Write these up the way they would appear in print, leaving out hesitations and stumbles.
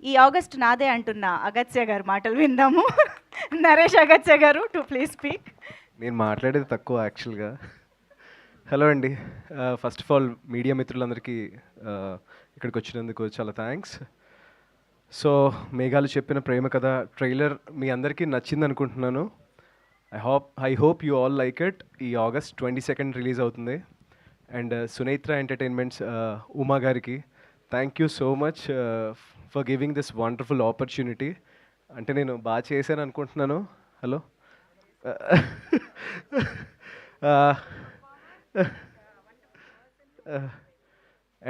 ఈ ఆగస్ట్ నాదే అంటున్న అగత్య గారు మాటలు విందాము. నరేష్ అగత్య గారు టు ప్లీజ్ స్పీక్. నేను మాట్లాడేది తక్కువ యాక్చువల్గా. హలో అండి, ఫస్ట్ ఆఫ్ ఆల్ మీడియా మిత్రులందరికీ ఇక్కడికి వచ్చినందుకు చాలా థ్యాంక్స్. సో మేఘాలు చెప్పిన ప్రేమ కథ ట్రైలర్ మీ అందరికీ నచ్చింది అనుకుంటున్నాను. I hope you all like it. ఈ ఆగస్ట్ 22 రిలీజ్ అవుతుంది. అండ్ సునేత్ర ఎంటర్టైన్మెంట్స్ ఉమా గారికి thank you so much for giving this wonderful opportunity. అంటే నేను బాగా చేశాను అనుకుంటున్నాను. హలో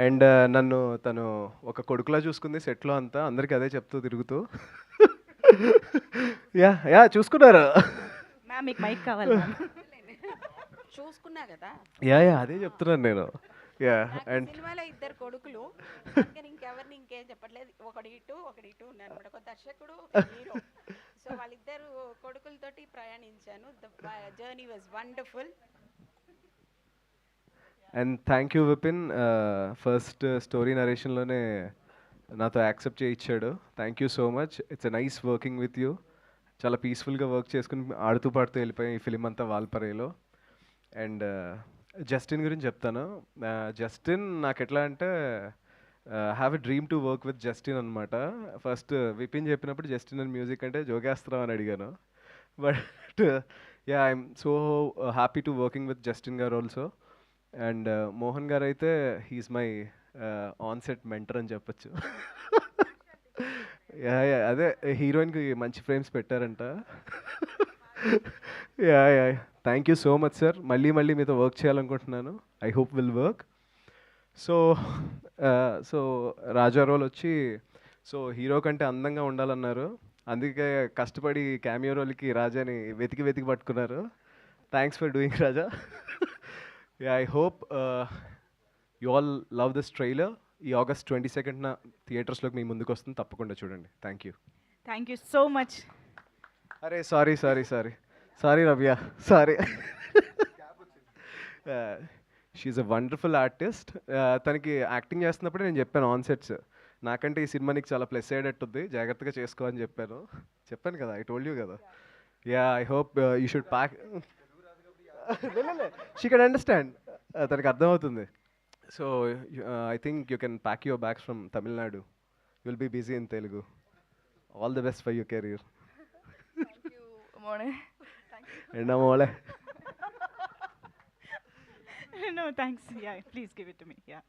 అండ్ నన్ను తను ఒక కొడుకులా చూసుకుంది సెట్లో అంతా, అందరికీ అదే చెప్తూ తిరుగుతూ. యా యా చూసుకున్నారు. మ్యామ్ మీకు మైక్ కావాలి. చూసుకున్నా కదా. యా యా అదే చెప్తున్నాను నేను. యా అండ్ సినిమాలో ఇద్దరు కొడుకులు, ఇంకెవరిని ఇంకేం చెప్పట్లేదు. ఒకటి ఇటు ఉన్నాను అనమాట. ఒక దర్శకుడు, హీరో. సో వాళ్ళిద్దరు కొడుకులతోటి ప్రయాణించాను. The journey was wonderful. And thank you Vipin, first story నరేషన్లోనే నాతో యాక్సెప్ట్ చేయించాడు. Thank you so much. It's a nice working with you. చాలా పీస్ఫుల్గా వర్క్ చేసుకుని ఆడుతూ పాడుతూ వెళ్ళిపోయాం ఈ ఫిలిం అంతా వాల్పరేలో. అండ్ జస్టిన్ గురించి చెప్తాను. జస్టిన్ నాకు ఎట్లా అంటే have a dream to work with Justin అనమాట. ఫస్ట్ విపిన్ చెప్పినప్పుడు జస్టిన్ అండ్ మ్యూజిక్ అంటే జోగేస్తున్నాం అని అడిగాను. But yeah I'm so happy to working with Justin garu also. And Mohan garu అయితే he's my on set mentor అని చెప్పచ్చు. యా యా అదే హీరోయిన్కి మంచి ఫ్రేమ్స్ పెట్టారంట. Yeah yeah thank you so much sir. మళ్ళీ మీతో వర్క్ చేయాలనుకుంటున్నాను. I hope will work. So Raja role వచ్చి సో హీరో కంటే అందంగా ఉండాలన్నారు. అందుకే కష్టపడి క్యామియో రోల్కి రాజాని వెతికి పట్టుకున్నారు. Thanks for doing Raja. Yeah I hope you all love this trailer. ఈ ఆగస్ట్ 22న థియేటర్స్లోకి మీ ముందుకు వస్తుంది, తప్పకుండా చూడండి. Thank you. Thank you so much. అరే sorry Ravya, sorry. She's a wonderful artist. తనకి యాక్టింగ్ చేస్తున్నప్పుడు నేను చెప్పాను ఆన్ సెట్స్, నాకంటే ఈ సినిమా నీకు చాలా ప్లస్ అయ్యేటట్టుంది, జాగ్రత్తగా చేసుకో అని చెప్పాను కదా. ఐ టోల్డ్ యూ కదా. Yeah I hope you should pack. She can understand, తనకి అర్థమవుతుంది. So I think you can pack your bags from Tamil Nadu. You will be busy in Telugu. All the best for your career. എന്നാ മോളെ. No thanks. Yeah please give it to me. Yeah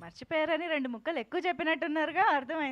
మర్చిపోయారని 2 ముక్కలు ఎక్కువ చెప్పినట్టున్నారుగా, అర్థమైంది.